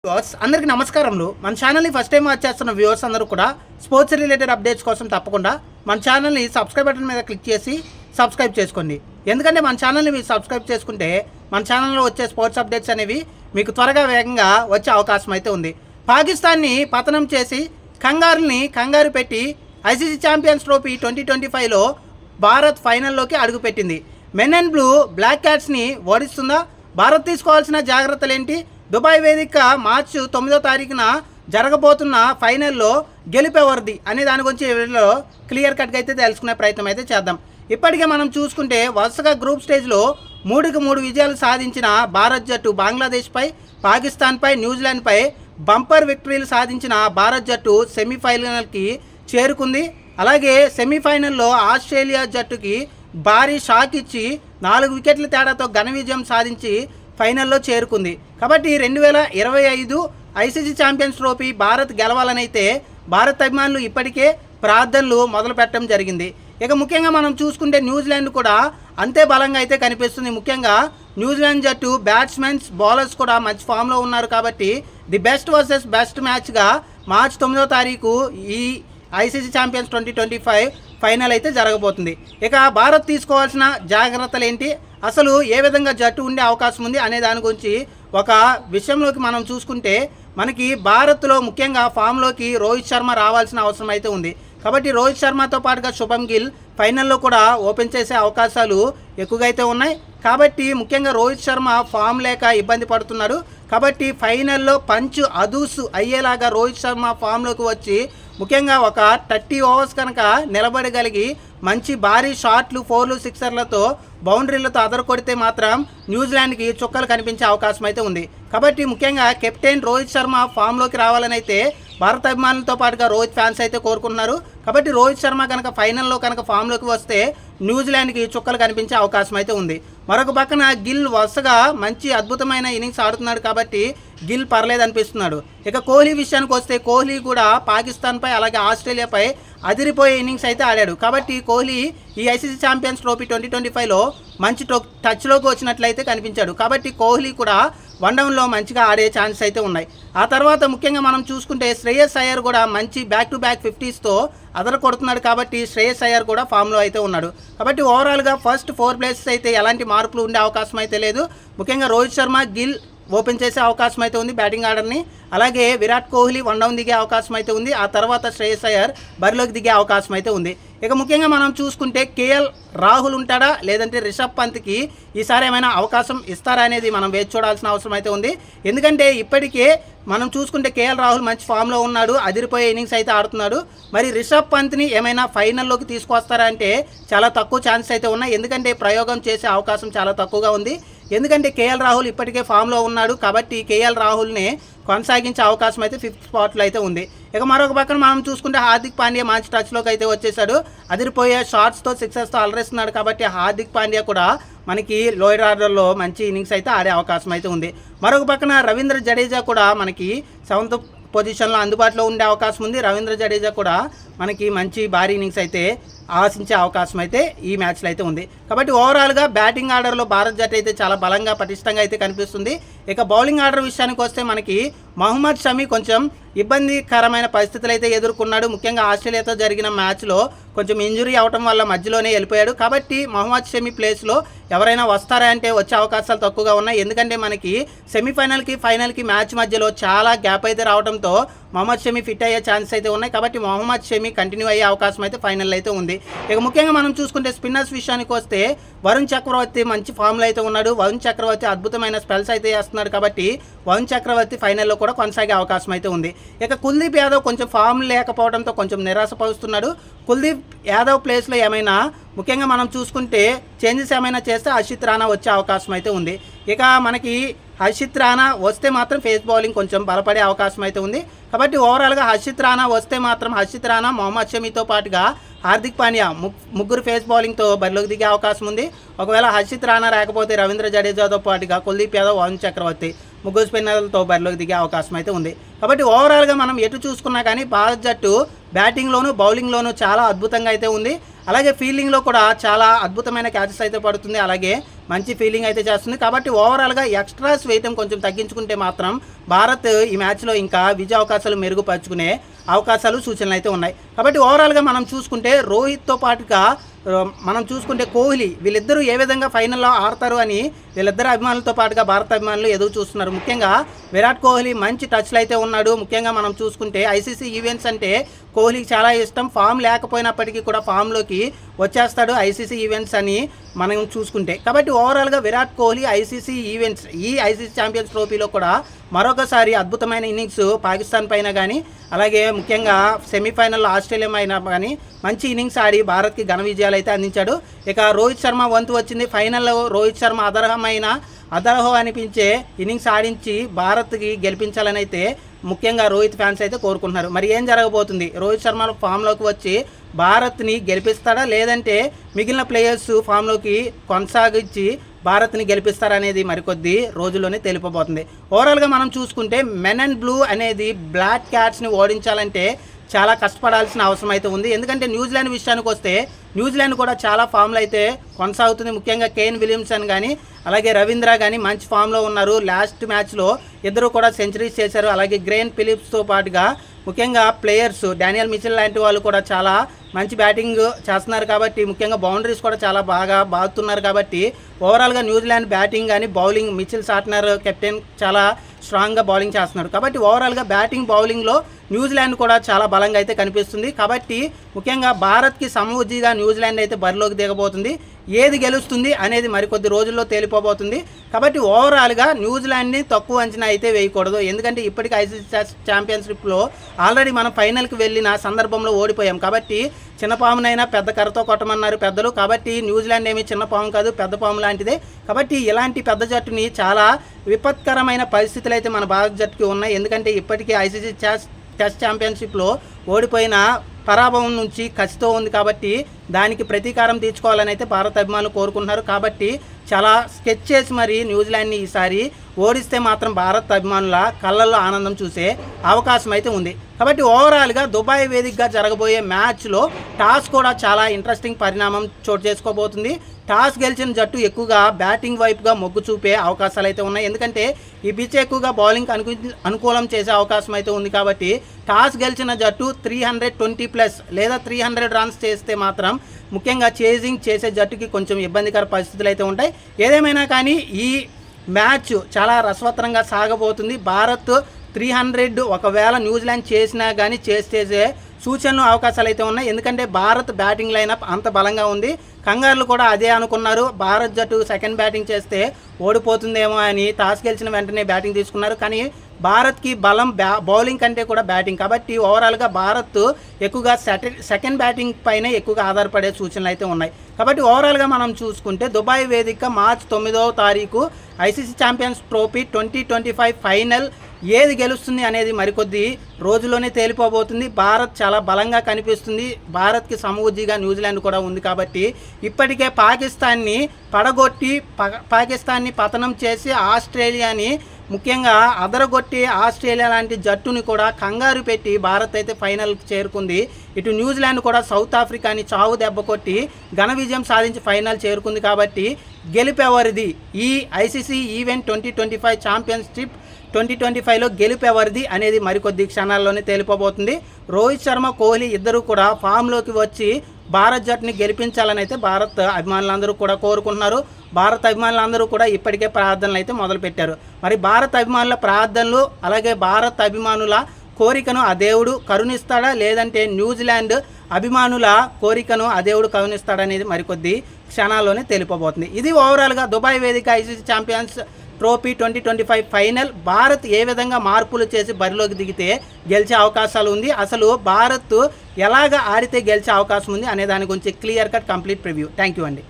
Viewers అందరికీ నమస్కారములు. మన ఛానల్ని ఫస్ట్ టైం వాచ్ చేస్తున్న వ్యూవర్స్ అందరూ కూడా స్పోర్ట్స్ రిలేటెడ్ అప్డేట్స్ కోసం తప్పకుండా మన ఛానల్ని సబ్స్క్రైబ్ బటన్ మీద క్లిక్ చేసి సబ్స్క్రైబ్ చేసుకోండి. ఎందుకంటే మన ఛానల్ని మీరు సబ్స్క్రైబ్ చేసుకుంటే మన ఛానల్లో వచ్చే స్పోర్ట్స్ అప్డేట్స్ అనేవి మీకు త్వరగా వేగంగా వచ్చే అవకాశం అయితే ఉంది. పాకిస్తాన్ని పతనం చేసి కంగారు పెట్టి ఐసీసీ ఛాంపియన్స్ ట్రోఫీ 2025లో భారత్ ఫైనల్లోకి అడుగుపెట్టింది. మెన్ అండ్ బ్లూ బ్లాక్ క్యాట్స్ని ఓడిస్తుందా? భారత్ తీసుకోవాల్సిన జాగ్రత్తలేంటి? దుబాయ్ వేదిక మార్చి 9వ తారీఖున జరగబోతున్న ఫైనల్లో గెలుపెవరిది అనే దాని గురించి వీడియోలో క్లియర్ కట్గా అయితే తెలుసుకునే ప్రయత్నం అయితే చేద్దాం. ఇప్పటికే మనం చూసుకుంటే వరుసగా గ్రూప్ స్టేజ్లో 3 విజయాలు సాధించిన భారత్ జట్టు బంగ్లాదేశ్పై, పాకిస్తాన్పై, న్యూజిలాండ్పై బంపర్ విక్టరీలు సాధించిన భారత్ జట్టు సెమీఫైనల్కి చేరుకుంది. అలాగే సెమీఫైనల్లో ఆస్ట్రేలియా జట్టుకి భారీ షాక్ ఇచ్చి 4 వికెట్ల తేడాతో ఘన విజయం సాధించి ఫైనల్లో చేరుకుంది. కాబట్టి 2025 ఐసీసీ ఛాంపియన్స్ ట్రోఫీ భారత్ గెలవాలనైతే భారత్ అభిమానులు ఇప్పటికే ప్రార్థనలు మొదలు పెట్టడం జరిగింది. ఇక ముఖ్యంగా మనం చూసుకుంటే న్యూజిలాండ్ కూడా అంతే బలంగా అయితే కనిపిస్తుంది. ముఖ్యంగా న్యూజిలాండ్ జట్టు బ్యాట్స్మెన్స్, బౌలర్స్ కూడా మంచి ఫామ్లో ఉన్నారు. కాబట్టి ది బెస్ట్ వర్సెస్ బెస్ట్ మ్యాచ్గా మార్చి 9వ తారీఖు ఈ ఐసీసీ ఛాంపియన్స్ 2025 ఫైనల్ అయితే జరగబోతుంది. ఇక భారత్ తీసుకోవాల్సిన జాగ్రత్తలు ఏంటి, అసలు ఏ విధంగా జట్టు ఉండే అవకాశం ఉంది అనే దాని గురించి ఒక విషయంలోకి మనం చూసుకుంటే మనకి భారత్లో ముఖ్యంగా ఫామ్లోకి రోహిత్ శర్మ రావాల్సిన అవసరం అయితే ఉంది. కాబట్టి రోహిత్ శర్మతో పాటుగా శుభం గిల్ ఫైనల్లో కూడా ఓపెన్ చేసే అవకాశాలు ఎక్కువగా అయితే ఉన్నాయి. కాబట్టి ముఖ్యంగా రోహిత్ శర్మ ఫామ్ లేక ఇబ్బంది పడుతున్నాడు. కాబట్టి ఫైనల్లో పంచ్ అదూసు అయ్యేలాగా రోహిత్ శర్మ ఫామ్లోకి వచ్చి ముఖ్యంగా ఒక 30 ఓవర్స్ కనుక నిలబడగలిగి మంచి భారీ షాట్లు, 4లు, 6లతో బౌండరీలతో అదరకొడితే మాత్రం న్యూజిలాండ్కి చుక్కలు కనిపించే అవకాశం అయితే ఉంది. కాబట్టి ముఖ్యంగా కెప్టెన్ రోహిత్ శర్మ ఫామ్లోకి రావాలని అయితే భారత అభిమానులతో పాటుగా రోహిత్ ఫ్యాన్స్ అయితే కోరుకుంటున్నారు. కాబట్టి రోహిత్ శర్మ కనుక ఫైనల్లో కనుక ఫామ్లోకి వస్తే న్యూజిలాండ్కి చుక్కలు కనిపించే అవకాశం అయితే ఉంది. మరొక పక్కన గిల్ వరుసగా మంచి అద్భుతమైన ఇన్నింగ్స్ ఆడుతున్నాడు. కాబట్టి గిల్ పర్లేదు అనిపిస్తున్నాడు. ఇక కోహ్లీ విషయానికి వస్తే కోహ్లీ కూడా పాకిస్తాన్పై అలాగే ఆస్ట్రేలియాపై అదిరిపోయే ఇన్నింగ్స్ అయితే ఆడాడు. కాబట్టి కోహ్లీ ఈ ఐసీసీ ఛాంపియన్స్ ట్రోఫీ 2025లో మంచి టచ్లోకి వచ్చినట్లయితే కనిపించాడు. కాబట్టి కోహ్లీ కూడా వన్డౌన్లో మంచిగా ఆడే ఛాన్స్ అయితే ఉన్నాయి. ఆ తర్వాత ముఖ్యంగా మనం చూసుకుంటే శ్రేయస్ అయ్యర్ కూడా మంచి బ్యాక్ టు బ్యాక్ 50స్తో అదర కొడుతున్నాడు. కాబట్టి శ్రేయస్ అయ్యర్ కూడా ఫామ్లో అయితే ఉన్నాడు. కాబట్టి ఓవరాల్గా ఫస్ట్ 4 ప్లేసెస్ అయితే ఎలాంటి మార్పులు ఉండే అవకాశం అయితే లేదు. ముఖ్యంగా రోహిత్ శర్మ, గిల్ ఓపెన్ చేసే అవకాశం అయితే ఉంది బ్యాటింగ్ ఆర్డర్ని. అలాగే విరాట్ కోహ్లీ వన్డౌన్ దిగే అవకాశం అయితే ఉంది. ఆ తర్వాత శ్రేయస్ అయ్యర్ బరిలోకి దిగే అవకాశం అయితే ఉంది. ఇక ముఖ్యంగా మనం చూసుకుంటే కేఎల్ రాహుల్ ఉంటాడా లేదంటే రిషబ్ పంత్కి ఈసారి ఏమైనా అవకాశం ఇస్తారా అనేది మనం వేచి చూడాల్సిన అవసరం అయితే ఉంది. ఎందుకంటే ఇప్పటికే మనం చూసుకుంటే కేఎల్ రాహుల్ మంచి ఫామ్లో ఉన్నాడు, అదిరిపోయే ఇన్నింగ్స్ అయితే ఆడుతున్నాడు. మరి రిషబ్ పంత్ని ఏమైనా ఫైనల్లోకి తీసుకొస్తారా అంటే చాలా తక్కువ ఛాన్స్ అయితే ఉన్నాయి. ఎందుకంటే ప్రయోగం చేసే అవకాశం చాలా తక్కువగా ఉంది. ఎందుకంటే కేఎల్ రాహుల్ ఇప్పటికే ఫామ్లో ఉన్నాడు. కాబట్టి కేఎల్ రాహుల్ని కొనసాగించే అవకాశం అయితే 5th స్పాట్లో అయితే ఉంది. ఇక మరొక పక్కన మనం చూసుకుంటే హార్దిక్ పాండ్యా మంచి టచ్లోకి అయితే వచ్చేసాడు. అదిరిపోయే షాట్స్తో, 6తో అలరిస్తున్నాడు. కాబట్టి హార్దిక్ పాండ్యా కూడా మనకి లోయర్ ఆర్డర్లో మంచి ఇన్నింగ్స్ అయితే ఆడే అవకాశం అయితే ఉంది. మరొక పక్కన రవీంద్ర జడేజా కూడా మనకి 7th పొజిషన్లో అందుబాటులో ఉండే అవకాశం ఉంది. రవీంద్ర జడేజా కూడా మనకి మంచి భారీ ఇన్నింగ్స్ అయితే ఆశించే అవకాశం అయితే ఈ మ్యాచ్లో అయితే ఉంది. కాబట్టి ఓవరాల్గా బ్యాటింగ్ ఆర్డర్లో భారత్ జట్టు అయితే చాలా బలంగా, పటిష్టంగా అయితే కనిపిస్తుంది. ఇక బౌలింగ్ ఆర్డర్ విషయానికి వస్తే మనకి మహమ్మద్ షమి కొంచెం ఇబ్బందికరమైన పరిస్థితులు అయితే ఎదుర్కొన్నాడు. ముఖ్యంగా ఆస్ట్రేలియాతో జరిగిన మ్యాచ్లో కొంచెం ఇంజురీ అవడం వల్ల మధ్యలోనే వెళ్ళిపోయాడు. కాబట్టి మహమ్మద్ షమి ప్లేస్లో ఎవరైనా వస్తారా అంటే వచ్చే అవకాశాలు తక్కువగా ఉన్నాయి. ఎందుకంటే మనకి సెమీఫైనల్కి, ఫైనల్కి మ్యాచ్ మధ్యలో చాలా గ్యాప్ అయితే రావడంతో మహమ్మద్ షమి ఫిట్ అయ్యే ఛాన్స్ అయితే ఉన్నాయి. కాబట్టి మహమ్మద్ షమి కంటిన్యూ అయ్యే అవకాశం అయితే ఫైనల్ అయితే ఉంది. ఇక ముఖ్యంగా మనం చూసుకుంటే స్పిన్నర్స్ విషయానికి వస్తే వరుణ్ చక్రవర్తి మంచి ఫామ్లో అయితే ఉన్నాడు. వరుణ్ చక్రవర్తి అద్భుతమైన స్పెల్స్ అయితే వేస్తున్నాడు. కాబట్టి వరుణ్ చక్రవర్తి ఫైనల్లో కూడా కొనసాగే అవకాశం అయితే ఉంది. ఇక కుల్దీప్ యాదవ్ కొంచెం ఫామ్ లేకపోవడంతో కొంచెం నిరాశపరుస్తున్నాడు. కుల్దీప్ యాదవ్ ప్లేస్లో ఏమైనా ముఖ్యంగా మనం చూసుకుంటే చేంజెస్ ఏమైనా చేస్తే హర్షిత్ రాణా వచ్చే అవకాశం అయితే ఉంది. ఇక మనకి హర్షిత్ రాణా వస్తే మాత్రం ఫేస్ బౌలింగ్ కొంచెం బలపడే అవకాశం అయితే ఉంది. కాబట్టి ఓవరాల్గా హర్షిత్ రాణా వస్తే మాత్రం హర్షిత్ రాణా, మొహమ్మద్ షమీతో పాటుగా హార్దిక్ పాండ్యా ముగ్గురు ఫేస్ బౌలింగ్తో బరిలోకి దిగే అవకాశం ఉంది. ఒకవేళ హర్షిత్ రాణా రాకపోతే రవీంద్ర జడేజాతో పాటుగా కుల్దీప్ యాదవ్, వరుణ్ చక్రవర్తి ముగ్గురు స్పిన్నర్లతో బరిలోకి దిగే అవకాశం అయితే ఉంది. కాబట్టి ఓవరాల్గా మనం ఎటు చూసుకున్నా కానీ భారత్ జట్టు బ్యాటింగ్లోను, బౌలింగ్లోను చాలా అద్భుతంగా అయితే ఉంది. అలాగే ఫీల్డింగ్లో కూడా చాలా అద్భుతమైన క్యాచెస్ అయితే పడుతుంది. అలాగే మంచి ఫీలింగ్ అయితే చేస్తుంది. కాబట్టి ఓవరాల్గా ఎక్స్ట్రాస్ వేయటం కొంచెం తగ్గించుకుంటే మాత్రం భారత్ ఈ మ్యాచ్లో ఇంకా విజయ అవకాశాలు మెరుగుపరుచుకునే అవకాశాలు సూచనలు అయితే ఉన్నాయి. కాబట్టి ఓవరాల్గా మనం చూసుకుంటే రోహిత్తో పాటుగా మనం చూసుకుంటే కోహ్లీ వీళ్ళిద్దరూ ఏ విధంగా ఫైనల్లో ఆడతారు అని వీళ్ళిద్దరు అభిమానులతో పాటుగా భారత అభిమానులు ఎదురు చూస్తున్నారు. ముఖ్యంగా విరాట్ కోహ్లీ మంచి టచ్లో అయితే ఉన్నాడు. ముఖ్యంగా మనం చూసుకుంటే ఐసీసీ ఈవెంట్స్ అంటే కోహ్లీకి చాలా ఇష్టం. ఫామ్ లేకపోయినప్పటికీ కూడా ఫామ్లోకి వచ్చేస్తాడు ఐసీసీ ఈవెంట్స్ అని మనం చూసుకుంటే. కాబట్టి ఓవరాల్గా విరాట్ కోహ్లీ ఐసీసీ ఈవెంట్స్ ఈ ఐసీసీ ఛాంపియన్స్ ట్రోఫీలో కూడా మరొకసారి అద్భుతమైన ఇన్నింగ్స్ పాకిస్తాన్ పైన కానీ అలాగే ముఖ్యంగా సెమీఫైనల్లో ఆస్ట్రేలియా పైన కానీ మంచి ఇన్నింగ్స్ ఆడి భారత్కి ఘన విజయాలు అయితే అందించాడు. ఇక రోహిత్ శర్మ వంతు వచ్చింది. ఫైనల్లో రోహిత్ శర్మ అదర్హో అనిపించే ఇన్నింగ్స్ ఆడించి భారత్కి గెలిపించాలని అయితే ముఖ్యంగా రోహిత్ ఫ్యాన్స్ అయితే కోరుకుంటున్నారు. మరి ఏం జరగబోతుంది? రోహిత్ శర్మ ఫామ్లోకి వచ్చి భారత్ని గెలిపిస్తాడా లేదంటే మిగిలిన ప్లేయర్స్ ఫామ్లోకి కొనసాగించి భారత్ని గెలిపిస్తారనేది మరికొద్ది రోజుల్లోనే తెలిపబోతుంది. ఓవరాల్గా మనం చూసుకుంటే మెన్ అండ్ బ్లూ అనేది బ్లాక్ క్యాట్స్ని ఓడించాలంటే చాలా కష్టపడాల్సిన అవసరం అయితే ఉంది. ఎందుకంటే న్యూజిలాండ్ విషయానికి వస్తే న్యూజిలాండ్ కూడా చాలా ఫామ్లో అయితే కొనసాగుతుంది. ముఖ్యంగా కేన్ విలియమ్సన్ కానీ అలాగే రవీంద్ర కానీ మంచి ఫామ్లో ఉన్నారు. లాస్ట్ మ్యాచ్లో ఇద్దరు కూడా సెంచరీస్ చేశారు. అలాగే గ్రేన్ ఫిలిప్స్తో పాటుగా ముఖ్యంగా ప్లేయర్స్ డానియల్ మిచెల్ లాంటి వాళ్ళు కూడా చాలా మంచి బ్యాటింగ్ చేస్తున్నారు. కాబట్టి ముఖ్యంగా బౌండరీస్ కూడా చాలా బాగా బాగుతున్నారు. కాబట్టి ఓవరాల్గా న్యూజిలాండ్ బ్యాటింగ్ కానీ బౌలింగ్ మిచెల్ సాట్నర్ కెప్టెన్ చాలా స్ట్రాంగ్గా బౌలింగ్ చేస్తున్నారు. కాబట్టి ఓవరాల్గా బ్యాటింగ్ బౌలింగ్లో న్యూజిలాండ్ కూడా చాలా బలంగా అయితే కనిపిస్తుంది. కాబట్టి ముఖ్యంగా భారత్కి సమవుజ్జిగా న్యూజిలాండ్ అయితే బరిలోకి దిగబోతుంది. ఏది గెలుస్తుంది అనేది మరికొద్ది రోజుల్లో తేలిపోబోతుంది. కాబట్టి ఓవరాల్గా న్యూజిలాండ్ని తక్కువ అంచనా అయితే వేయకూడదు. ఎందుకంటే ఇప్పటికీ ఐసీసీ ఛాంపియన్షిప్లో ఆల్రెడీ మనం ఫైనల్కి వెళ్ళిన సందర్భంలో ఓడిపోయాం. కాబట్టి చిన్న పామునైనా పెద్ద కర్రతో కొట్టమన్నారు పెద్దలు. కాబట్టి న్యూజిలాండ్ ఏమీ చిన్న పాము కాదు, పెద్ద పాము లాంటిదే. కాబట్టి ఇలాంటి పెద్ద జట్టుని చాలా విపత్కరమైన పరిస్థితులు అయితే మన భారత జట్టుకి ఉన్నాయి. ఎందుకంటే ఇప్పటికీ ఐసీసీ టెస్ట్ ఛాంపియన్షిప్లో ఓడిపోయిన పరాభవం నుంచి కసితో ఉంది. కాబట్టి దానికి ప్రతీకారం తీర్చుకోవాలని అయితే భారత అభిమానులు కోరుకుంటున్నారు. కాబట్టి చాలా స్కెచ్ చేసి మరి న్యూజిలాండ్ని ఈసారి ఓడిస్తే మాత్రం భారత అభిమానుల కళ్ళల్లో ఆనందం చూసే అవకాశం అయితే ఉంది. కాబట్టి ఓవరాల్గా దుబాయ్ వేదికగా జరగబోయే మ్యాచ్లో టాస్ కూడా చాలా ఇంట్రెస్టింగ్ పరిణామం చోటు చేసుకోబోతుంది. టాస్ గెలిచిన జట్టు ఎక్కువగా బ్యాటింగ్ వైపుగా మొగ్గు చూపే అవకాశాలు అయితే ఉన్నాయి. ఎందుకంటే ఈ పిచ్ ఎక్కువగా బౌలింగ్ అనుకూలం చేసే అవకాశం అయితే ఉంది. కాబట్టి టాస్ గెలిచిన జట్టు 320+ లేదా 300 రన్స్ చేస్తే మాత్రం ముఖ్యంగా చేజింగ్ చేసే జట్టుకి కొంచెం ఇబ్బందికర పరిస్థితులు అయితే ఉంటాయి. ఏదేమైనా కానీ ఈ మ్యాచ్ చాలా రసవత్తరంగా సాగబోతుంది. భారత్ 300 ఒకవేళ న్యూజిలాండ్ చేసినా కానీ చేసే సూచనలు అవకాశాలు అయితే ఉన్నాయి. ఎందుకంటే భారత్ బ్యాటింగ్ లైనప్ అంత బలంగా ఉంది. కంగారులు కూడా అదే అనుకున్నారు. భారత్ జట్టు సెకండ్ బ్యాటింగ్ చేస్తే ఓడిపోతుందేమో అని టాస్ గెలిచిన వెంటనే బ్యాటింగ్ తీసుకున్నారు. కానీ భారత్కి బలం బౌలింగ్ కంటే కూడా బ్యాటింగ్. కాబట్టి ఓవరాల్గా భారత్ ఎక్కువగా సెకండ్ బ్యాటింగ్ పైన ఎక్కువగా ఆధారపడే సూచనలు అయితే ఉన్నాయి. కాబట్టి ఓవరాల్గా మనం చూసుకుంటే దుబాయ్ వేదిక మార్చి 9వ తారీఖు ఐసీసీ ఛాంపియన్స్ ట్రోఫీ 2025 ఫైనల్ ఏది గెలుస్తుంది అనేది మరికొద్ది రోజుల్లోనే తేలిపోబోతుంది. భారత్ చాలా బలంగా కనిపిస్తుంది. భారత్కి సమవుజ్జిగా న్యూజిలాండ్ కూడా ఉంది. కాబట్టి ఇప్పటికే పాకిస్తాన్ని పడగొట్టి పాకిస్తాన్ని పతనం చేసి ఆస్ట్రేలియాని ముఖ్యంగా అదరగొట్టి ఆస్ట్రేలియా లాంటి జట్టుని కూడా కంగారు పెట్టి భారత్ అయితే ఫైనల్కి చేరుకుంది. ఇటు న్యూజిలాండ్ కూడా సౌత్ ఆఫ్రికాని చావు దెబ్బ కొట్టి ఘన విజయం సాధించి ఫైనల్ చేరుకుంది. కాబట్టి గెలిపేవారిది ఈ ఐసీసీ ఈవెంట్ 2025 ఛాంపియన్షిప్ 2025లో గెలిపేవారిది అనేది మరికొద్ది క్షణాల్లోనే తేలిపోబోతుంది. రోహిత్ శర్మ కోహ్లీ ఇద్దరు కూడా ఫామ్లోకి వచ్చి భారత్ జట్టుని గెలిపించాలని అయితే భారత్ అభిమానులందరూ కూడా కోరుకుంటున్నారు. భారత అభిమానులందరూ కూడా ఇప్పటికే ప్రార్థనలు అయితే మొదలుపెట్టారు. మరి భారత అభిమానుల ప్రార్థనలు అలాగే భారత అభిమానుల కోరికను ఆ దేవుడు కరుణిస్తాడా లేదంటే న్యూజిలాండ్ అభిమానుల కోరికను ఆ దేవుడు కరుణిస్తాడనేది మరికొద్ది క్షణాల్లోనే తెలిపబోతుంది. ఇది ఓవరాల్గా దుబాయ్ వేదిక ICC champions trophy 2025 final. Bharat ఏ విధంగా మార్పులు చేసి బరిలోకి దిగితే గెలిచే అవకాశాలు ఉంది, అసలు భారత్ ఎలాగ ఆడితే గెలిచే అవకాశం ఉంది అనే దాని గురించి clear cut complete preview. Thank you అండి.